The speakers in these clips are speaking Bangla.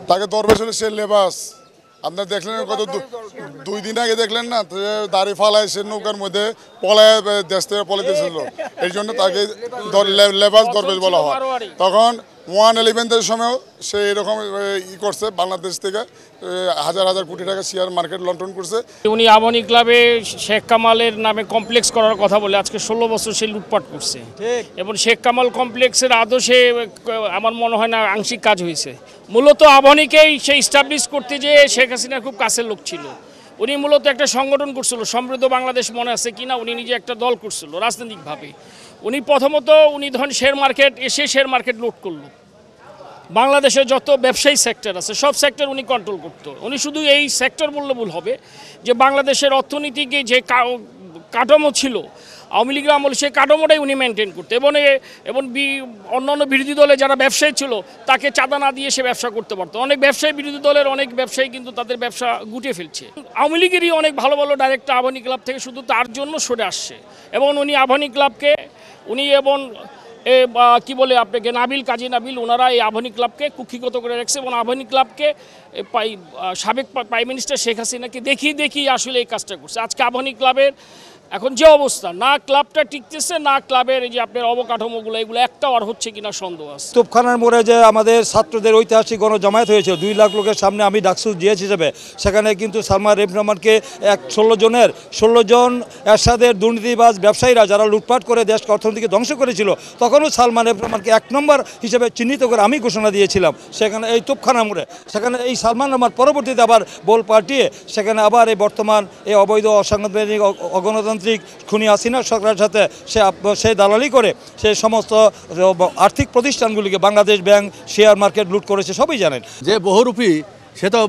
তাকে দরবেশ হলে সে লেবাস আপনার দেখলেন কত 2 দিন আগে দেখলেন না দাড়ি ফালায় সে নৌকার মধ্যে পলায় দেশ থেকে পলাইতেছিল এই জন্য তাকে লেবাস দরবেশ বলা হয়। তখন 111 সময় সে এরকম করছে বাংলাদেশ থেকে হাজার হাজার কোটি টাকা শেয়ার মার্কেট লন্ডন করছে। উনি আবাহনী ক্লাবে শেখ কামালের নামে কমপ্লেক্স করার কথা বলে আজকে 16 বছর সে লুটপাট করছে এবং শেখ কামাল কমপ্লেক্সের আদর্শে আমার মনে হয় না আংশিক কাজ হয়েছে। মূলত আবাহনীকেই সে ইস্টাবলিশ করতে যে শেখ হাসিনার খুব কাছের লোক ছিল। উনি মূলত একটা সংগঠন করছিল সমৃদ্ধ বাংলাদেশ, মনে আছে কিনা, উনি নিজে একটা দল করছিল রাজনৈতিকভাবে। উনি প্রথমত ধরেন শেয়ার মার্কেট লুট করলো। বাংলাদেশের যত ব্যবসায়ী সেক্টর আছে সব সেক্টর উনি কন্ট্রোল করতো। উনি শুধু এই সেক্টর বললে ভুল হবে, যে বাংলাদেশের অর্থনীতিকে যে কাঠামো ছিল আওয়ামী লীগের আমলে সেই কাঠামোটাই উনি মেনটেন করতো এবং অন্যান্য বিরোধী দলে যারা ব্যবসায়ী ছিল তাকে চাঁদা না দিয়ে সে ব্যবসা করতে পারতো। অনেক ব্যবসায়ী বিরোধী দলের অনেক ব্যবসায়ী কিন্তু তাদের ব্যবসা গুটিয়ে ফেলছে। আওয়ামী লীগেরই অনেক ভালো ভালো ডাইরেক্টর আবাহনী ক্লাব থেকে শুধু তার জন্য সরে আসছে এবং উনি আবাহনী ক্লাবকে এবং কি বলে আপনাকে কাজী নাবিল ওনারা এই আবাহনী ক্লাবকে কুক্ষিগত করে রাখছে এবং আবাহনী ক্লাবকে সাবেক প্রাইম মিনিস্টার শেখ হাসিনাকে দেখিয়ে আসলে এই কাজটা করছে। আজকে আবাহনী ক্লাবের এখন যে অবস্থা, না ক্লাবটা টিকতেছে, না ক্লাবের এই যে আপনার অবকাঠামোগুলো এগুলো একটাও আর হচ্ছে কিনা সন্দেহ আছে। তোপখানার মোড়ে যে আমাদের ছাত্রদের ঐতিহাসিক গণজমায়েত হয়েছিল 2 লাখ লোকের সামনে, আমি ডাকসু জিএস হিসেবে সেখানে কিন্তু সালমান রেফ রহমানকে 16 জন এরশাদের দুর্নীতিবাজ ব্যবসায়ীরা যারা লুটপাট করে দেশকে অর্থনীতিকে ধ্বংস করেছিল, তখনও সালমান রেফ রহমানকে 1 নম্বর হিসেবে চিহ্নিত করে আমি ঘোষণা দিয়েছিলাম সেখানে এই তোপখানা মোড়ে। সেখানে এই সালমান রহমান পরবর্তীতে আবার বল পাল্টিয়ে সেখানে আবার এই বর্তমান এই অবৈধ অসাংবিধানিক অগণতান্ত্রিক খুনি হাসিনা সরকারের সাথে সে দালালি করে সে সমস্ত আর্থিক প্রতিষ্ঠানগুলিকে বাংলাদেশ ব্যাংক শেয়ার মার্কেট লুট করেছে, সবই জানেন। যে বহুরূপী সে তো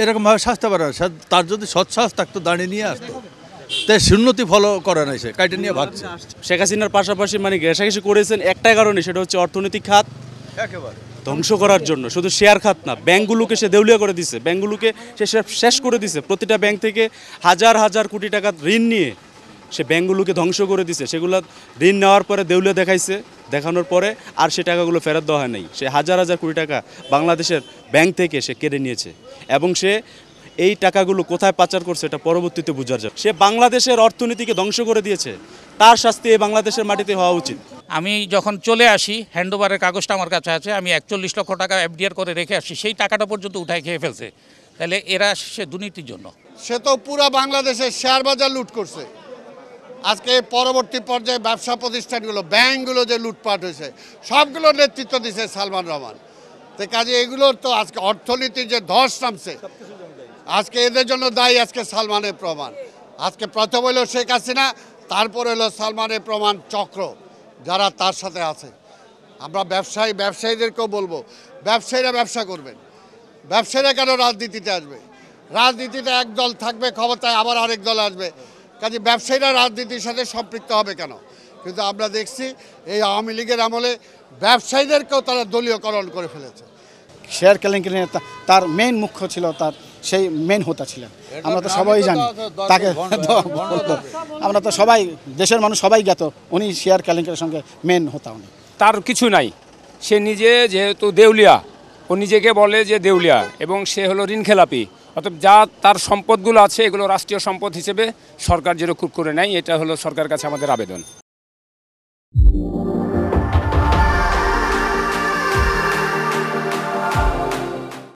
এরকমভাবে সাজতে পারে না, তার যদি সৎসাহস থাকতো দাঁড়িয়ে নিয়ে আসতো। তাই সুন্নতি ফলো করে নাই, সে কাইটে নিয়ে ভাগছে। শেখ হাসিনার পাশাপাশি ঘেঁষাঘেঁষি করেছেন একটাই কারণে, সেটা হচ্ছে অর্থনৈতিক খাত একেবারে ধ্বংস করার জন্য। শুধু শেয়ার খাত না, ব্যাংকগুলোকে সে দেউলিয়া করে দিছে, ব্যাংকগুলোকে সে শেষ করে দিছে। প্রতিটা ব্যাংক থেকে হাজার হাজার কোটি টাকা ঋণ নিয়ে সে ব্যাংকগুলোকে ধ্বংস করে দিছে। সেগুলো ঋণ নেওয়ার পরে দেউলিয়া দেখানোর পরে আর সে টাকাগুলো ফেরত দেওয়া হয় নাই। সে হাজার হাজার কোটি টাকা বাংলাদেশের ব্যাংক থেকে সে কেড়ে নিয়েছে এবং সে এই টাকাগুলো কোথায় পাচার করছে এটা পরবর্তীতে বোঝার যাবে। সে বাংলাদেশের অর্থনীতিকে ধ্বংস করে দিয়েছে, তার শাস্তি এই বাংলাদেশের মাটিতে হওয়া উচিত। আমি যখন চলে আসি হ্যান্ডওভারের কাগজটা আমার কাছে আছে, আমি 41 লক্ষ টাকা এফডিআর করে রেখে আসি, সেই টাকাটা পর্যন্ত উঠায় খেয়ে ফেলছে। তাহলে এরা সে দুর্নীতির জন্য। সে তো পুরো বাংলাদেশের শেয়ার বাজার লুট করছে। আজকে পরবর্তী পর্যায়ে ব্যবসা প্রতিষ্ঠানগুলো ব্যাংকগুলো যে লুটপাট হয়েছে সবগুলো নেতৃত্ব দিচ্ছে সালমান রহমান। তো কাজে এগুলোর তো আজকে অর্থনীতির যে ধস নামছে, আজকে এদের জন্য দায়ী আজকে সালমানের প্রমাণ। আজকে প্রথম হইল শেখ হাসিনা, তারপর হলো সালমানের প্রমাণ চক্র যারা তার সাথে আছে। আমরা ব্যবসায়ীদেরকেও বলবো, ব্যবসায়ীরা ব্যবসা করবেন। ব্যবসায়ীরা কেন রাজনীতিতে আসবে? রাজনীতিতে এক দল থাকবে ক্ষমতায়, আবার আরেক দল আসবে। কাজে ব্যবসায়ীরা রাজনীতির সাথে সম্পৃক্ত হবে কেন? কিন্তু আমরা দেখছি এই আওয়ামী লীগের আমলে ব্যবসায়ীদেরকেও তারা দলীয়করণ করে ফেলেছে। শেয়ার কেলেঙ্কারি তার মেন মুখ্য ছিল, তার সেই মেন হোতা ছিলেন। আমরা তো সবাই জানি তাকে, আমরা তো সবাই দেশের মানুষ সবাই জ্ঞাত উনি শেয়ার কেলেঙ্কারির সঙ্গে মেন হোতা। উনি তার কিছু নাই, সে নিজে যেহেতু দেউলিয়া, ও নিজেকে বলে যে দেউলিয়া এবং সে হলো ঋণখেলাপি। অর্থাৎ যা তার সম্পদগুলো আছে এগুলো রাষ্ট্রীয় সম্পদ হিসেবে সরকার যেরকম করে নেয়, এটা হলো সরকারের কাছে আমাদের আবেদন।